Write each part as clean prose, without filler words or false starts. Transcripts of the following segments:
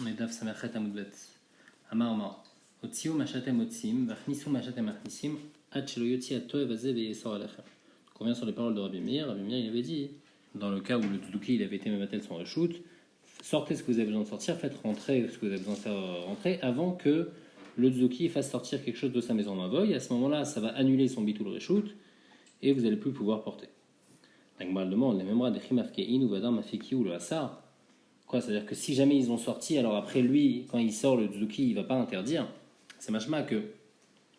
On est Daf Samerchet Amoudbet. Amar Amar. Otsiu machatem otsim, vachnisu machatem achnisim, ad shelo yotzi atoe vaze veyesor alechem. On revient sur les paroles de Rabbi Meir. Rabbi Meir, il avait dit, dans le cas où le tzduki il avait été mevatel son reshoot, sortez ce que vous avez besoin de sortir, faites rentrer ce que vous avez besoin de faire rentrer avant que le tzduki fasse sortir quelque chose de sa maison mavoy. À ce moment-là, ça va annuler son bitul reshoot et vous n'allez plus pouvoir porter. La Gemara demande, les mémoires de chimafkein ou vadam mafeki ou le hasar. Quoi, c'est-à-dire que si jamais ils ont sorti, alors après lui, quand il sort le tzduki, il ne va pas interdire. C'est machma que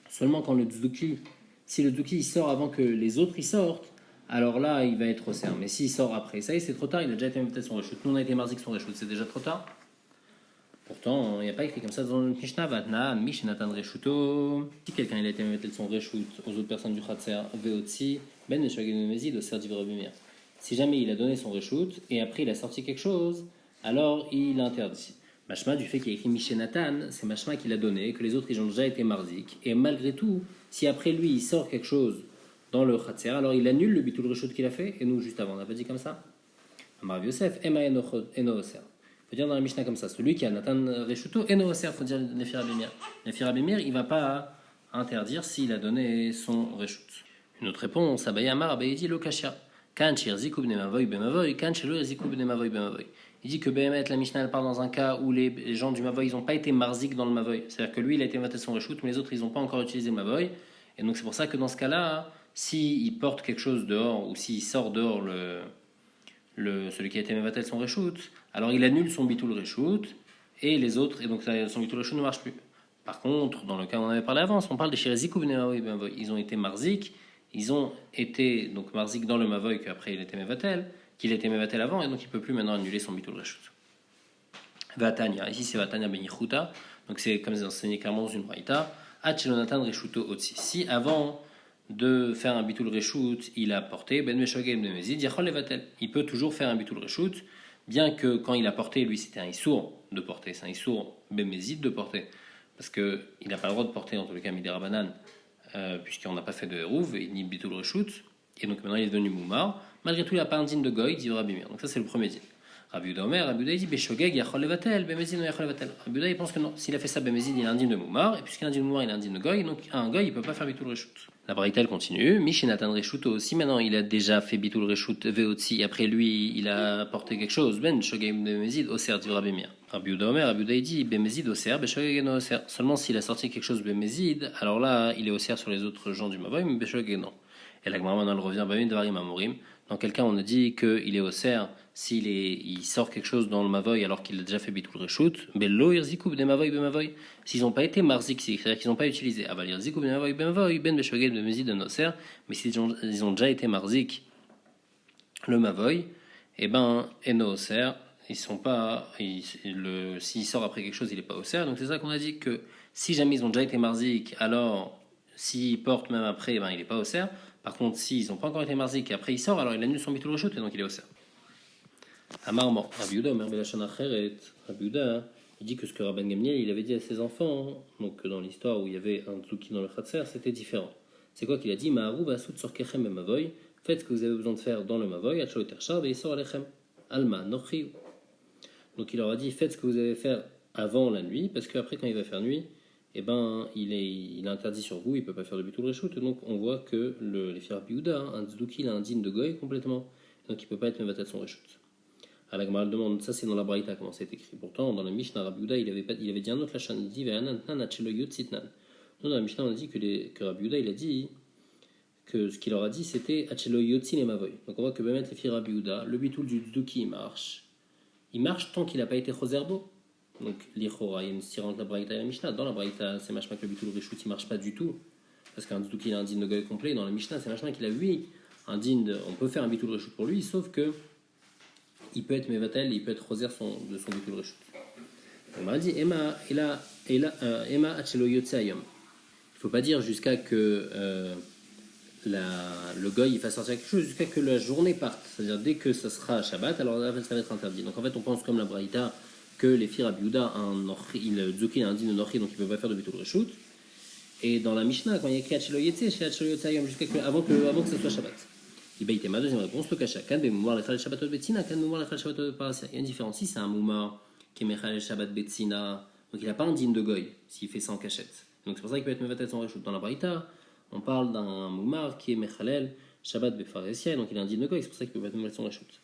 seulement quand le tzduki, si le tzduki il sort avant que les autres ils sortent, alors là il va être au cerf. Mais s'il sort après, ça y est, c'est trop tard, il a déjà été invité son reshoot. Nous on a été marzik son reshoot, c'est déjà trop tard. Pourtant, il n'y a pas écrit comme ça dans le Mishnah, Vatna, Mishnatan Reshuto. Si quelqu'un il a été invité son reshoot aux autres personnes du Khatser, Veotsi, Ben Meshagin Mezid, au cerf d'Ivre. Si jamais il a donné son reshoot et après il a sorti quelque chose, alors il interdit. Mashma, du fait qu'il a écrit Mishenatan, c'est Mashma qu'il a donné, que les autres ils ont déjà été marzik. Et malgré tout, si après lui il sort quelque chose dans le Khatser, alors il annule le bitul reshoot qu'il a fait, et nous juste avant, on n'a pas dit comme ça. Amar Yosef, Ema Eno Oser. Il faut dire dans la Mishnah comme ça, celui qui a Nathan Reshuto, Eno Oser, il faut dire Nefir Abimir. Nefir Abimir, il ne va pas interdire s'il a donné son reshoot. Une autre réponse, Abaye Amar, Abaye dit Lokashia. Kan Shirziku Bnemavoy Bemavoy, Kan Shelo Yerziku Bnemavoy Bemavoy. Il dit que Behemet, la Mishnah, elle parle dans un cas où les gens du Mavoy, ils n'ont pas été marzik dans le Mavoy. C'est-à-dire que lui, il a été maté son reshoot, mais les autres, ils n'ont pas encore utilisé le Mavoy. Et donc, c'est pour ça que dans ce cas-là, s'il porte quelque chose dehors, ou s'il sort dehors celui qui a été maté son reshoot, alors il annule son bitul reshoot, et les autres, et donc son bitul reshoot ne marche plus. Par contre, dans le cas où on avait parlé avant, on parle des Shirziku Bnemavoy Bemavoy. Ils ont été marzik, ils ont été donc marzik dans le Mavoy, qu'après il était mevatel, qu'il était mevatel avant, et donc il ne peut plus maintenant annuler son bitul reshoot. Vatania, ici c'est Vatania Benichuta, donc c'est comme c'est enseigné clairement dans une braïta, Hachelonatan Reshuto Otsi. Si avant de faire un bitul reshoot, il a porté Ben Meshogem de Mezid, Yachol Levatel. Il peut toujours faire un bitul reshoot, bien que quand il a porté, lui c'était un issour de porter, c'est un issour Ben Mezid de porter, parce qu'il n'a pas le droit de porter en tout cas Midera Banan, puisqu'on n'a pas fait de Hérouv, ni bitul reshoot, et donc maintenant il est devenu Moumar. Malgré tout, il n'a pas un din de Goy, dit Rabbi Meir. Donc ça c'est le premier din. Rabbi Yehuda Omer, Rabbi Yehuda dit Beshogeg yachol levatel, Bemezid no yachol levatel. Rabbi Yehuda il pense que non, s'il a fait ça Bemezid, il a un din de Moumar, et puisqu'il a un din de Moumar, il a un din de Goy, donc un Goy il peut pas faire bitul reshoot. La braïta elle continue, Mishinatan reshuto, si maintenant il a déjà fait bitul reshoot veotzi, après lui il a porté quelque chose, Ben shogeg Bemezid oser dit Rabbi Meir. Rabbi Yehuda Omer, Rabbi Yehuda dit Bemezid oser, Beshogeg no oser. Seulement s'il a sorti quelque chose Bemezid, alors là il est oser sur les autres gens du Mavoy, mais Beshogeg non. Et la Gemara maintenant elle revient Bamim Devarim Amorim. Dans quel cas on a dit qu'il est au cerf il sort quelque chose dans le mavoy alors qu'il a déjà fait bitul reshoot, bello irziku b'ne mavoy b'mavoy. S'ils n'ont pas été marzik, c'est-à-dire qu'ils n'ont pas utilisé aval irziku b'ne mavoy b'mavoy ben beshogel b'mezid de noser, mais s'ils ont déjà été marzik le mavoy, et ben eno au cerf, ils sont pas, s'il sort après quelque chose, il est pas au cerf. Donc c'est ça qu'on a dit que si jamais ils ont déjà été marzik, alors s'ils portent même après, ben il est pas au cerf. Par contre, s'ils n'ont pas encore été marzik et après il sort, alors il annule son bitul reshoot et donc il est au cerf. Amarman, Rabbi Yehuda, Omer Belashon Acheret, Rabbi Yehuda, il dit que ce que Rabban Gamliel il avait dit à ses enfants, donc dans l'histoire où il y avait un tzouki dans le Khatser, c'était différent. C'est quoi qu'il a dit Ma'aru basut sorkechem mavoy, faites ce que vous avez besoin de faire dans le mavoy, achol tershab et isor alechem, alma nochiu. Donc il leur a dit faites ce que vous avez faire avant la nuit, parce qu'après quand il va faire nuit, eh ben il est interdit sur vous, il peut pas faire de bitul reshoot, donc on voit que les filles Rabbi Yehuda, un tzouki il a un din de goy complètement, donc il peut pas être mevatel son reshoot. La Gemara demande, ça c'est dans la Braïta comment c'est écrit. Pourtant, dans le Mishnah, Rabbi Yehuda, il avait dit un autre lachan, il dit Ve'anan achelo yotzitnan. Nous, dans la Mishnah, on a dit que Rabbi Yehuda, il a dit que ce qu'il leur a dit, c'était achelo yotzin et mavoy. Donc on voit que Bemet les filles Rabbi Yehuda, le bitul du tzduki, il marche tant qu'il n'a pas été chozerbo. Donc l'Ichora, il y a une stirante entre la Braïta et la Mishnah. Dans la Braïta, c'est machma que le bitul reshoot, il marche pas du tout. Parce qu'un tzduki, il a un din de goy complet. Dans la Mishnah, c'est machma qu'il a oui, un din on peut faire un bitul reshoot pour lui, sauf que il peut être mevatel, il peut être rosaire de son bitul reshoot. On m'a dit Emma achelo yotze ayom. Il ne faut pas dire jusqu'à que le goy il fasse sortir quelque chose, jusqu'à que la journée parte. C'est-à-dire dès que ça sera Shabbat, alors là, ça va être interdit. Donc en fait, on pense comme la Braïta que les filles Rabbi Yehuda, le Zuki a un din de Nochi, donc il ne peut pas faire de bitul reshoot. Et dans la Mishnah, quand il y a écrit achelo yotze, c'est achelo yotze ayom, avant que ça soit Shabbat. Et ma deuxième réponse, le kasha. Il y a une différence. Si c'est un moumar qui est Mechalel Shabbat Betsina, donc il n'a pas un din de goy s'il fait ça en cachette. Donc c'est pour ça qu'il peut être Mevatel son Reshut. Dans la Braïta, on parle d'un Moumar qui est Mechalel Shabbat Befaresia, donc il a un din de goy, c'est pour ça qu'il peut être Mevatel son Reshut.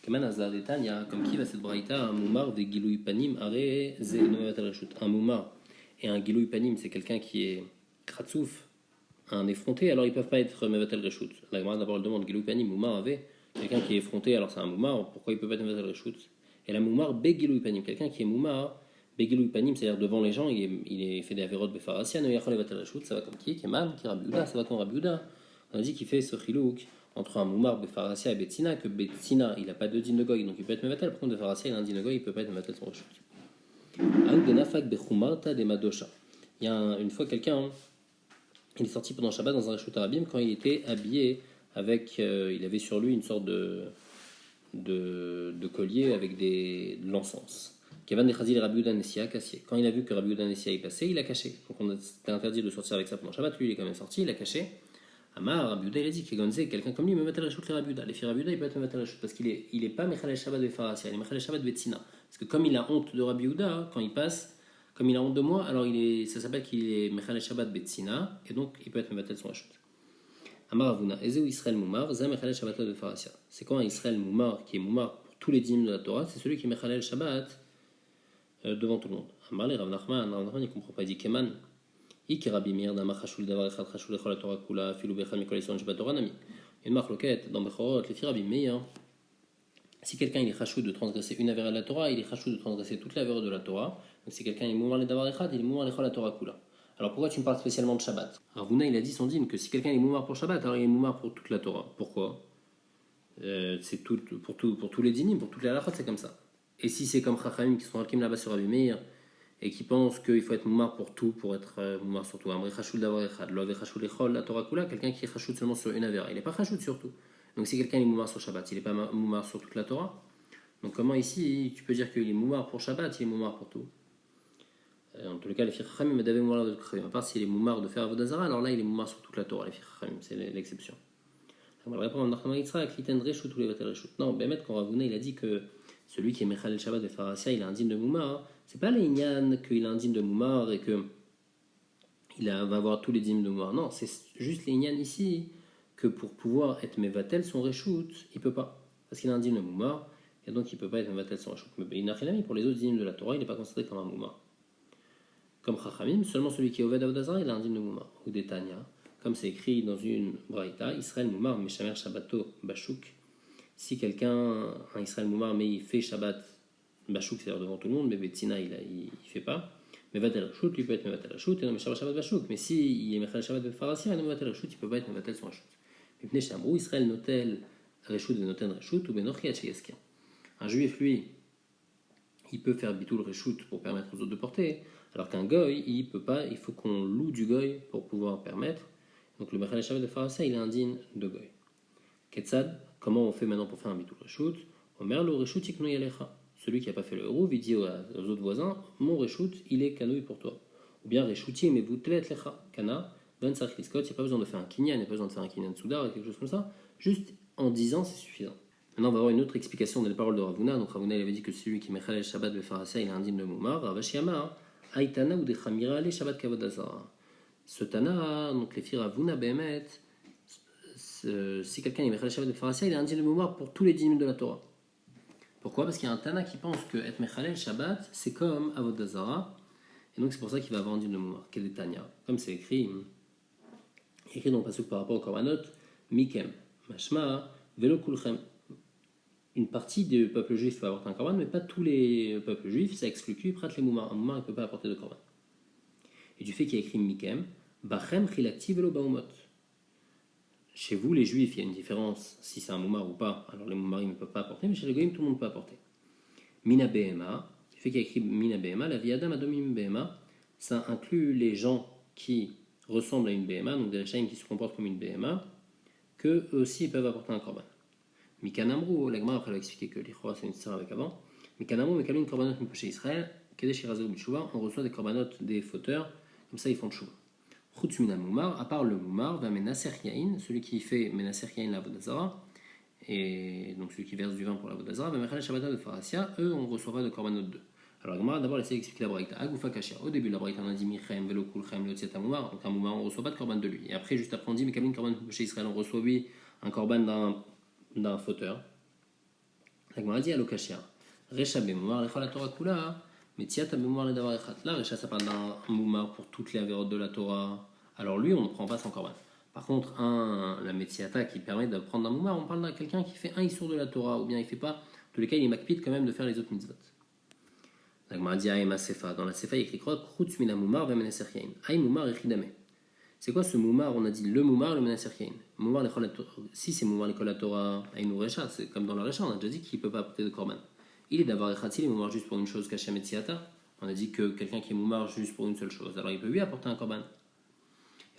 Keman Azar Detanya, comme qui va cette Braïta, un Moumar de Gilui Panim, Are Ze Mevatel Reshut. Un Moumar et un Gilui Panim, c'est quelqu'un qui est Kratsouf, un effronté, alors ils ne peuvent pas être Mevatel Reshut. La Gemara d'abord demande Gilui Panim, Moumar avait quelqu'un qui est effronté, alors c'est un Moumar, pourquoi il ne peut pas être Mevatel Reshut? Et la Moumar Begilui Panim, quelqu'un qui est Moumar, Begilui Panim, c'est-à-dire devant les gens, il est fait des avérotes Befarasia, no Yachol Mevatel Reshut, ça va comme qui Keman, qui Rabbi Yehuda, ça va comme Rabbi Yehuda. On a dit qu'il fait ce chilouk entre un Moumar Befarasia et Betsina, que Betsina, il n'a pas de din de goy, donc il peut être Mevatel, par contre Befarasia, il a un din de goy, il ne peut pas être Mevatel son Reshut. Il y a une fois quelqu'un, il est sorti pendant Shabbat dans un Reshut Arabim quand il était habillé avec, il avait sur lui une sorte de collier avec de l'encens. Quand il a vu que Rabbi Yehuda Nessia est passé, il a caché. Donc c'était interdit de sortir avec ça pendant Shabbat, lui il est quand même sorti, il a caché. Amar, Rabbi Yehuda, il a dit que Gonzé, quelqu'un comme lui, me mettait la Reshut les Rabbi Yehuda. Les filles Rabbi Yehuda, il peut être me mettre la Reshut parce qu'il est pas Mechalel Shabbat de Farasia, il est Mechalel Shabbat de Betsina. Parce que comme il a honte de Rabbi Yehuda, quand il passe, comme il a honte de moi, alors ça s'appelle qu'il est Mechalel Shabbat Betsina, et donc il peut être me mettre son Reshut. Amar Avuna, Ezeu Israël Moumar, Zah Mechalel Shabbat de Farasia. C'est quand un Israël Moumar, qui est Moumar pour tous les dîmes de la Torah, c'est celui qui est Mechalel Shabbat devant tout le monde. Amar le Rav Nachman, il ne comprend pas, il dit Keman. Une marloquette dans Bechorot, les filles Rabbi Meir. Si quelqu'un il est chachou de transgresser une avéra de la Torah, il est chachou de transgresser toute l'avéra de la Torah. Donc si quelqu'un est mouvant les davar echad, il est mouvant la Torah kula. Alors pourquoi tu me parles spécialement de Shabbat? Alors Ravuna il a dit son dîme que si quelqu'un est mouvant pour Shabbat, alors il est mouvant pour toute la Torah. Pourquoi? C'est tout pour tous les dîmes, pour toutes les halachot, c'est comme ça. Et si c'est comme Chachamim qui sont hakim là-bas sur Rabbi Meir et qui pensent qu'il faut être moumar pour tout, pour être moumar sur tout. Amri chachoud d'avoir echad, lo ave chachoud lechol, la Torah kula, quelqu'un qui est chachoud seulement sur une avera. Il n'est pas chachoud sur tout. Donc si quelqu'un est moumar sur Shabbat, il n'est pas moumar sur toute la Torah. Donc comment ici tu peux dire qu'il est moumar pour Shabbat, il est moumar pour tout? En tout cas, les filles chachamim m'adaient moumar de chachamim. À part s'il est moumar de faire avodazara, alors là il est moumar sur toute la Torah, les filles chachamim, c'est l'exception. On va répondre à Nachman Yitzhak, l'iten reshut ou les vatel reshut. Non, Bémet, quand Ravuna il a dit que celui qui est Mechalel Shabbat de Farasia, il a un dîme de moumar. C'est pas l'Inyan qu'il a un dîme de moumar et que va avoir tous les dîmes de moumar. Non, c'est juste l'Inyan ici que pour pouvoir être Mevatel son Reshut, il peut pas. Parce qu'il a un dîme de moumar et donc il peut pas être Mevatel son Reshut. Mais il n'a rien mis pour les autres dîmes de la Torah, il n'est pas considéré comme un moumar. Comme Chachamim, seulement celui qui est Oved Avodazara, il a un dîme de moumar. Ou des Tanya, comme c'est écrit dans une Braïta, Israël moumar, Meshamer Shabbato Bashuk. Si quelqu'un, un Israël moumar, mais il fait Shabbat Bachouk, c'est-à-dire devant tout le monde, mais Betsina, il fait pas. Mais Vatel Rashut, lui peut être Vatel Rashut, et non, mais Shabbat Bachouk. Mais si il est Mechal Shabbat de Farasia, et non, Vatel Rashut, il peut pas être Vatel son Rashut. Mais Pnei Shamrou, Israël notel Rashut et noten Rashut, ou Benochi Hacheyaska. Un juif, lui, il peut faire Bitul Rashut pour permettre aux autres de porter, alors qu'un goy, il peut pas, il faut qu'on loue du goy pour pouvoir permettre. Donc le Mechal Shabbat de Farasia, il est indigne de goy. Ketzad, comment on fait maintenant pour faire un Bitul Rashut? Omer lo Rashut ikno yalecha. Celui qui n'a pas fait le héros, il dit aux autres voisins, mon Reshut, il est canouille pour toi. Ou bien Reshuti, mais vous tlet lecha, kana, ben sarchliskot, il n'y a pas besoin de faire un kinyan, il n'y a pas besoin de faire un kinyan soudar, quelque chose comme ça. Juste en disant, c'est suffisant. Maintenant, on va avoir une autre explication des paroles de Ravuna. Donc Ravuna, il avait dit que celui qui mechal el Shabbat de Farasia, il a un dîme de Moumar. Ravashiyama, Aitana ou de Chamira, les Shabbat Kavodazara. Ce Tana, donc les filles Ravuna, Behemet, si quelqu'un est mechal el Shabbat de Farasia, il a un dîme de Moumar pour tous les dîmes de la Torah. Pourquoi? Parce qu'il y a un Tana qui pense que être Mechalel Shabbat, c'est comme Avodazara, et donc c'est pour ça qu'il va avoir un dîme de Moumar, quel est Tanya. Comme c'est écrit dans le pasuk par rapport au Korbanot, Mikem, Mashma, Velo Kulchem. Une partie du peuple juif peut apporter un Korban, mais pas tous les peuples juifs, ça exclut prat les Moumar. Un Moumar ne peut pas apporter de Korban. Et du fait qu'il y a écrit Mikem, Bachem Chilakti Velo Baumot. Chez vous, les juifs, il y a une différence si c'est un moumar ou pas. Alors les moumarim ne peuvent pas apporter, mais chez les goyim, tout le monde peut apporter. Mina Behema, du fait qu'il y a écrit Mina Behema, la viadam adomim Behema, ça inclut les gens qui ressemblent à une Behema, donc des Rechaim qui se comportent comme une Behema, qu'eux aussi ils peuvent apporter un korban. Mikanamru, la Gemara après elle a expliqué que l'Ichora c'est une sœur avec avant. Mikanamru, Mekalin korbanot chez Israël, Kedesh Irazeu Bishuva, on reçoit des korbanot des fauteurs, comme ça ils font tchouva. Chutz mina moumar, à part le moumar, va menaser yain, celui qui fait menaser yain la vodazara, et donc celui qui verse du vin pour la vodazara, va mechal shabbat de farasia, eux on reçoit pas de korbanot 2. Alors, Gemara, d'abord, essaie d'expliquer la braïta. Agoufa kashia. Au début, la braïta, on a dit Michem, velo kulchem, leotziat amoumar. Donc, un moumar, on ne reçoit pas de korban de lui. Et après, juste après, on dit Mekabin korban chez Israël, on reçoit lui un korban d'un fauteur. La Gemara dit Alo kashia. Recha bemoumar, lechol la Torah kula. Mais tiat bemoumar le davar echat. Là, Recha, ça parle d'un moumar pour toutes les avérotes de la Torah. Alors, lui, on ne prend pas son korban. Par contre, la Metziata qui permet de prendre un moumar, on parle de quelqu'un qui fait un issour de la Torah, ou bien il fait pas. En tous les cas, il est makpid quand même de faire les autres mitzvot. La Gemara dit Aïma Sefa. Dans la Sefa, il écrit quoi Chutz mina moumar ve meneser yain. Aï moumar echidame. C'est quoi ce moumar? On a dit le moumar, le meneser yain. Moumar l'école si c'est moumar l'école la Torah, aïnou recha, c'est comme dans la recha, on a déjà dit qu'il ne peut pas apporter de korban. Il est d'avoir echati, il est moumar juste pour une chose cachée à Metziata. On a dit que quelqu'un qui est moumar juste pour une seule chose, alors il peut lui apporter un korban.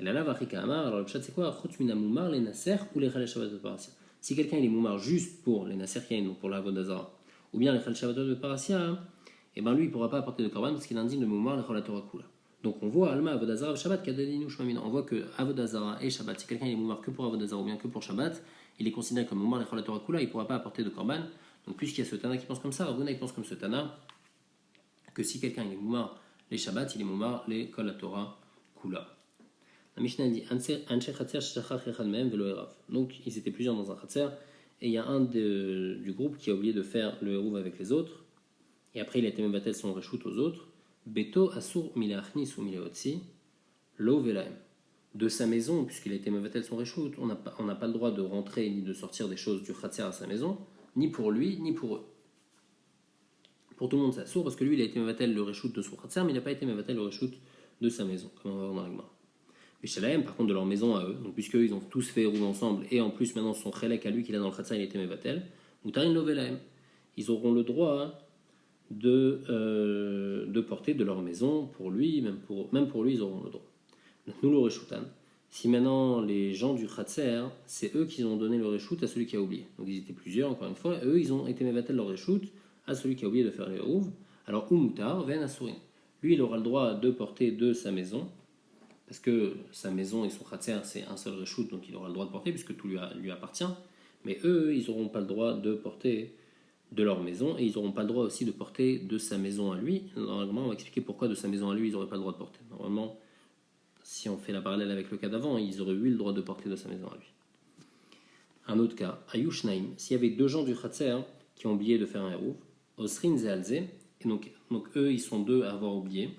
Et là, Vachika Amar, alors le chat c'est quoi Chutz mina moumar, les naser ou les chal shabbat de parasia. Si quelqu'un il est moumar juste pour les naser yain, donc pour la vodazara, ou bien les chal shabbat de parasia, et bien lui il ne pourra pas apporter de korban parce qu'il est indigne de moumar l'école la Torah kula. Donc on voit Alma Avodazara et Shabbat Kadadinu Shmamina. On voit que Avodazara et Shabbat, si quelqu'un est moumar que pour Avodazara ou bien que pour Shabbat, il est considéré comme moumar l'école la Torah kula, il ne pourra pas apporter de korban. Donc puisqu'il y a ce Tana qui pense comme ça, Ravuna il pense comme ce Tana que si quelqu'un est moumar les Shabbat, il est moumar l'école la Torah kula. La Mishnah dit donc ils étaient plusieurs dans un khatser et il y a un du groupe qui a oublié de faire le hérouv avec les autres et après il a été mevatel son reshoot aux autres. Beto asur milachnis ou mileotsi lo velaim. De sa maison, puisqu'il a été mevatel son reshoot, on n'a pas le droit de rentrer ni de sortir des choses du khatser à sa maison, ni pour lui ni pour eux. Pour tout le monde c'est asur parce que lui il a été mevatel le reshoot de son khatser mais il n'a pas été mevatel le reshoot de sa maison comme on va voir dans la Gemara. Shalaim, par contre, de leur maison à eux, donc puisque ils ont tous fait hérouv ensemble, et en plus maintenant son chelek à lui qu'il a dans le khatsa, il était mevatel, Moutarin Lovelaim, ils auront le droit de porter de leur maison pour lui, même pour lui, ils auront le droit. Nous le reshutan. Si maintenant les gens du khatser, c'est eux qui ont donné le reshoot à celui qui a oublié. Donc ils étaient plusieurs, encore une fois, eux ils ont été mevatel leur reshoot à celui qui a oublié de faire les hérouv. Alors Umutar, Ven Asurin. Lui il aura le droit de porter de sa maison. Parce que sa maison et son khatser, c'est un seul reshoot, donc il aura le droit de porter, puisque tout lui appartient. Mais eux, ils n'auront pas le droit de porter de leur maison, et ils n'auront pas le droit aussi de porter de sa maison à lui. Normalement, on va expliquer pourquoi de sa maison à lui, ils n'auraient pas le droit de porter. Normalement, si on fait la parallèle avec le cas d'avant, ils auraient eu le droit de porter de sa maison à lui. Un autre cas, Ayushnaim, s'il y avait deux gens du khatser qui ont oublié de faire un hérouv, Osrin Zealze, et donc eux, ils sont deux à avoir oublié,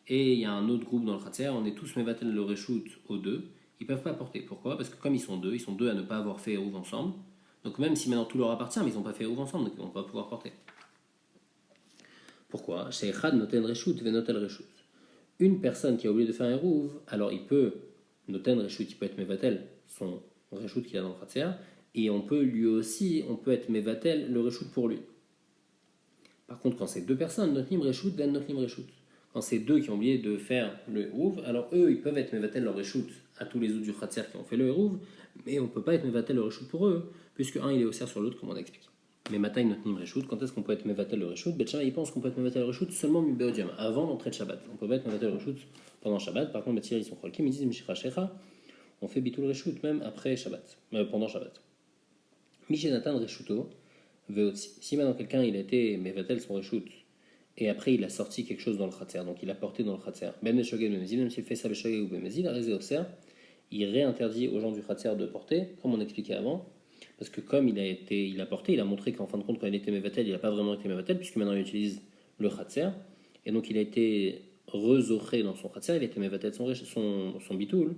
et il y a un autre groupe dans le khatser, on est tous mevatel le reshoot aux deux, ils ne peuvent pas porter. Pourquoi? Parce que comme ils sont deux à ne pas avoir fait hérouv ensemble, donc même si maintenant tout leur appartient, mais ils n'ont pas fait hérouv ensemble, donc ils ne vont pas pouvoir porter. Pourquoi? Chez Echad noten reshoot ve notel reshoot. Une personne qui a oublié de faire un hérouv, alors il peut noten reshoot, il peut être mevatel son reshoot qu'il a dans le khatser, et on peut être mevatel le reshoot pour lui. Par contre, quand c'est deux personnes, notlim reshoot, then notlim reshoot. Quand c'est deux qui ont oublié de faire le hérouv, alors eux, ils peuvent être mevatel leur reshoot à tous les autres du khatser qui ont fait le hérouv, mais on ne peut pas être mevatel le reshoot pour eux, puisque un il est osser sur l'autre, comme on a expliqué. Mais matai notnim reshoot, quand est-ce qu'on peut être mevatel le reshoot? Betchama il pense qu'on peut être mevatel le reshoot seulement mi-beodium, avant l'entrée de Shabbat. On peut pas être mevatel le reshoot pendant Shabbat. Par contre, ils sont cholkim, ils disent mishra shecha, on fait bitul reshoot même après Shabbat, pendant Shabbat. Mishenatan reshuto veotzi. Si maintenant quelqu'un il a été mevatel son reshoot et après il a sorti quelque chose dans le khatser, donc il a porté dans le khatser, ben shogeg bemezil, même s'il fait ça beshogeg ou bemezil, arezé oser, il réinterdit aux gens du khatser de porter, comme on expliquait avant, parce que comme il a porté, il a montré qu'en fin de compte quand il était mevatel, il n'a pas vraiment été mevatel, puisque maintenant il utilise le khatser, et donc il a été rezoché dans son khatser, il a été mevatel son bitoul,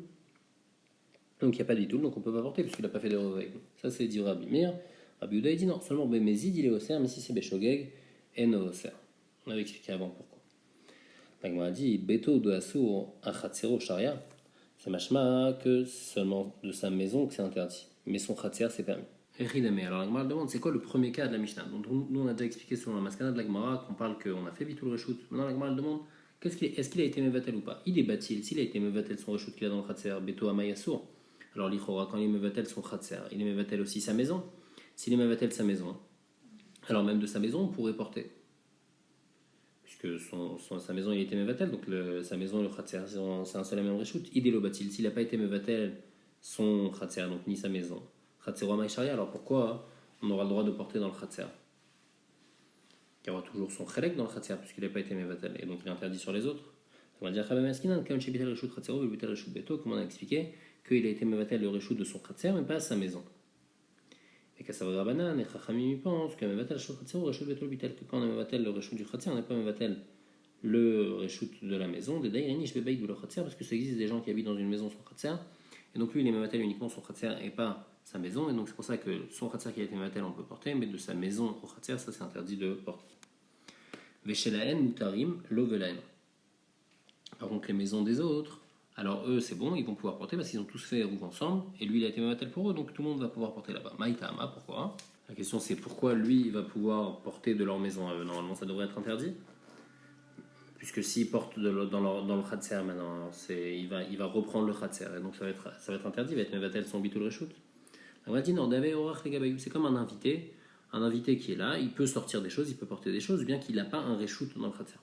donc il n'y a pas de bitoul, donc on ne peut pas porter, puisqu'il n'a pas fait de reveil. Ça c'est dit Rabbi Meir. Rabbi Uda il dit non, seulement bemezid il est oser, mais si c'est beshogeg, en oser. On avait expliqué avant pourquoi. Donc on a dit Beto de Assour à Khatsero Sharia, c'est machma que seulement de sa maison que c'est interdit, mais son Khatser c'est permis. Ridame, alors la Gemara demande c'est quoi le premier cas de la Mishnah? Donc nous on a déjà expliqué sur la maskana de la Gemara qu'on parle qu'on a fait bitul reshoot. Maintenant la Gemara demande est-ce qu'il a été mevatel ou pas? Il est batil, s'il a été mevatel son reshoot qu'il a dans le Khatser, Beto Amayassour. Alors l'Ichora, quand il est mevatel son Khatser, il est mevatel aussi sa maison. S'il est mevatel sa maison, alors même de sa maison on pourrait porter. Puisque sa maison il était mevatel, donc sa maison et le khatser c'est un seul et même reshoot. Idélo batil, s'il n'a pas été mevatel son khatser, donc ni sa maison, khatser ou amaï sharia, alors pourquoi on aura le droit de porter dans le khatser? qui aura toujours son chelek dans le khatser, puisqu'il n'a pas été mevatel, et donc il est interdit sur les autres. On va dire comme on a expliqué qu'il a été mevatel le reshut de son khatser, mais pas à sa maison. Et qu'à savoir Rabbanan, et Chachamim pensent que mevatel reshut khatser ou reshut beto bitel, que quand on est mevatel le reshut du khatser, on n'est pas mevatel le reshut de la maison, des daïrinish bebaïd ou le khatser, parce que ça existe des gens qui habitent dans une maison sans khatser, et donc lui il est mevatel uniquement son khatser et pas sa maison, et donc c'est pour ça que son khatser qui a été mevatel on peut porter, mais de sa maison au khatser, ça c'est interdit de porter. Veshelaen mutarim lovelaen. Par contre, les maisons des autres, alors eux, c'est bon, ils vont pouvoir porter parce qu'ils ont tous fait Eruv ensemble, et lui, il a été mevatel pour eux, donc tout le monde va pouvoir porter là-bas. Maïtama, pourquoi? La question, c'est pourquoi lui, il va pouvoir porter de leur maison à eux. Normalement, ça devrait être interdit, puisque s'il porte dans le khatser maintenant, il va reprendre le khatser, et donc ça va être interdit, il va être mevatel son bitul reshut. On va dire, non, c'est comme un invité qui est là, il peut sortir des choses, il peut porter des choses, bien qu'il n'a pas un reshut dans le khatser.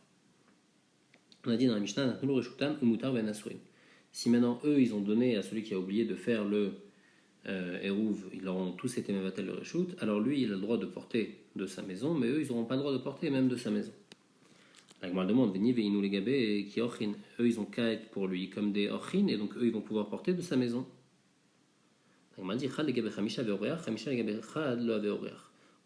On a dit dans la Mishnah, si maintenant eux ils ont donné à celui qui a oublié de faire le Eruv, ils leur ont tous été mevatel le reshut, alors lui il a le droit de porter de sa maison, mais eux ils n'auront pas le droit de porter même de sa maison. La Gemara demande, eux ils ont qu'à être pour lui comme des orchin, et donc eux ils vont pouvoir porter de sa maison. La Gemara dit,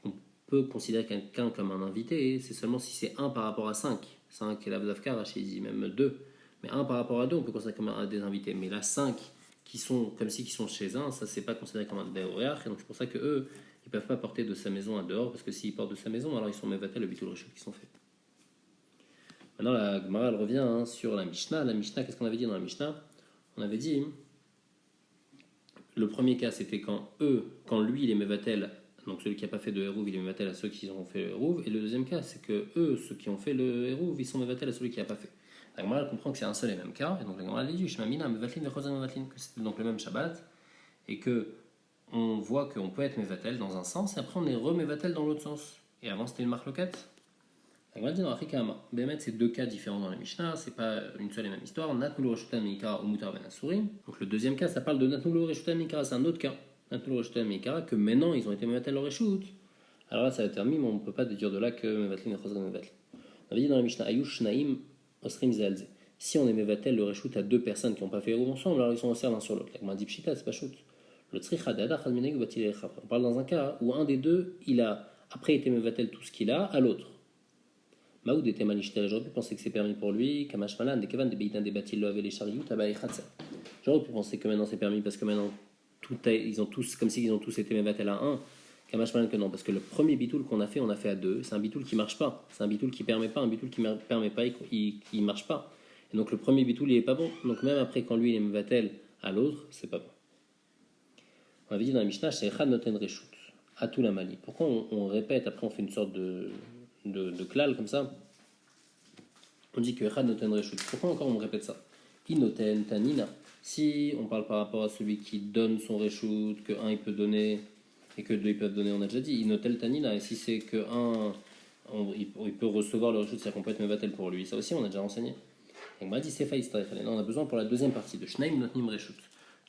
on peut considérer quelqu'un comme un invité, c'est seulement si c'est 1 par rapport à 5. 5 et la Vdavka, Rachid dit même 2. Mais 1 par rapport à 2, on peut considérer comme un des invités. Mais là, 5 qui sont comme si qui sont chez un, ça c'est pas considéré comme un Deoreach. Et donc c'est pour ça que eux, ils peuvent pas porter de sa maison à dehors, parce que s'ils portent de sa maison, alors ils sont mevatel le bitul reshut qui sont faits. Maintenant la Gemara elle revient sur la Mishnah. La Mishnah, qu'est-ce qu'on avait dit dans la Mishnah? On avait dit, le premier cas c'était quand lui il est mevatel. Donc celui qui n'a pas fait de Eruv, il est mevatel à ceux qui ont fait le Eruv. Et le deuxième cas, c'est que eux, ceux qui ont fait le Eruv, ils sont mevatel à celui qui n'a pas fait. La Gemara elle comprend que c'est un seul et même cas. Et donc la Gemara elle dit, Shemamina, mevatlin vechozan mevatlin, que c'était donc le même Shabbat. Et que on voit qu'on peut être mevatel dans un sens, et après on est remevatel dans l'autre sens. Et avant c'était une marloquette. La Gemara dit dans Achikama, Bémet, c'est deux cas différents dans la Mishnah, c'est pas une seule et même histoire. Natnulo reshutan mikara ou mutar ben asurim. Donc le deuxième cas, ça parle de Natnulo reshutan mikara, c'est un autre cas. Que maintenant ils ont été mevatel leur reshut. Alors là ça va être permis, mais on ne peut pas déduire de là que mevatlin et chosran mevatlin. On avait dit dans la Mishnah Ayush Naim Osrim Zalze. Si on est mevatel le reshut à deux personnes qui n'ont pas fait Eruv ensemble, alors ils sont servent l'un sur l'autre. La Gemara dit Pshita, c'est pas shoot. Le tzricha d'adach al mineg batil echav. On parle dans un cas où un des deux il a après été mevatel tout ce qu'il a à l'autre. Maoud était manishter, j'aurais pu penser que c'est permis pour lui. Kamash malan, des kevan, des beitan, des batil lo les chariout, abaï khatsa. J'aurais pu penser que maintenant c'est permis parce que maintenant ils ont tous, comme s'ils ont tous été mevatel à 1. Kamashman que non, parce que le premier bitoul qu'on a fait, on a fait à 2. C'est un bitoul qui marche pas. C'est un bitoul qui permet pas. Un bitoul qui permet pas, il marche pas. Et donc le premier bitoul, il est pas bon. Donc même après, quand lui, il est mevatel à l'autre, c'est pas bon. On avait dit dans la Mishnah, c'est Echad noten reshut. Atou la mali. Pourquoi on répète, après on fait une sorte de klal comme ça? On dit que Echad noten reshut. Pourquoi encore on répète ça? Inoten tanina. Si on parle par rapport à celui qui donne son reshoot, que un il peut donner et que deux ils peuvent donner, on a déjà dit, inotel tanina, et si c'est que un il peut recevoir le reshoot, c'est-à-dire qu'on peut être mevatel pour lui, ça aussi on a déjà renseigné. Et on m'a dit sefa istaïchal, on a besoin pour la deuxième partie de shnaim notnim reshoot,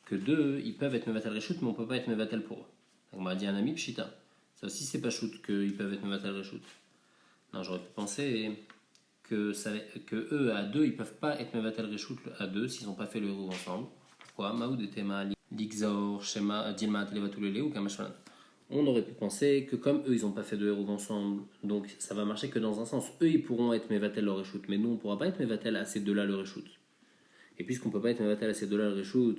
que deux ils peuvent être mevatel reshoot, mais on peut pas être mevatel pour eux. Donc on m'a dit un ami pshita, ça aussi c'est pas shoot qu'ils peuvent être mevatel reshoot. Non, j'aurais pu penser que eux à deux ils peuvent pas être mevatel reshoot à deux s'ils n'ont pas fait le Eruv ensemble. Pourquoi? Maoud et tema ligzaor shema dilma televatulele ou kamashwalan. On aurait pu penser que comme eux ils n'ont pas fait de Eruv ensemble, donc ça va marcher que dans un sens. Eux ils pourront être mevatel le reshoot, mais nous on pourra pas être mevatel à ces deux-là le reshoot. Et puisqu'on peut pas être mevatel à ces deux-là le reshoot,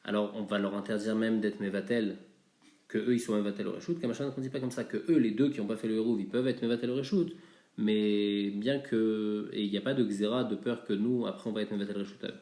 alors on va leur interdire même d'être mevatel, que eux ils sont mevatel le reshoot. Kamashwalan on dit pas comme ça que eux les deux qui n'ont pas fait le Eruv ils peuvent être mevatel le reshoot. Mais bien que, et il n'y a pas de xéra de peur que nous, après on va être mevatel reshut à eux.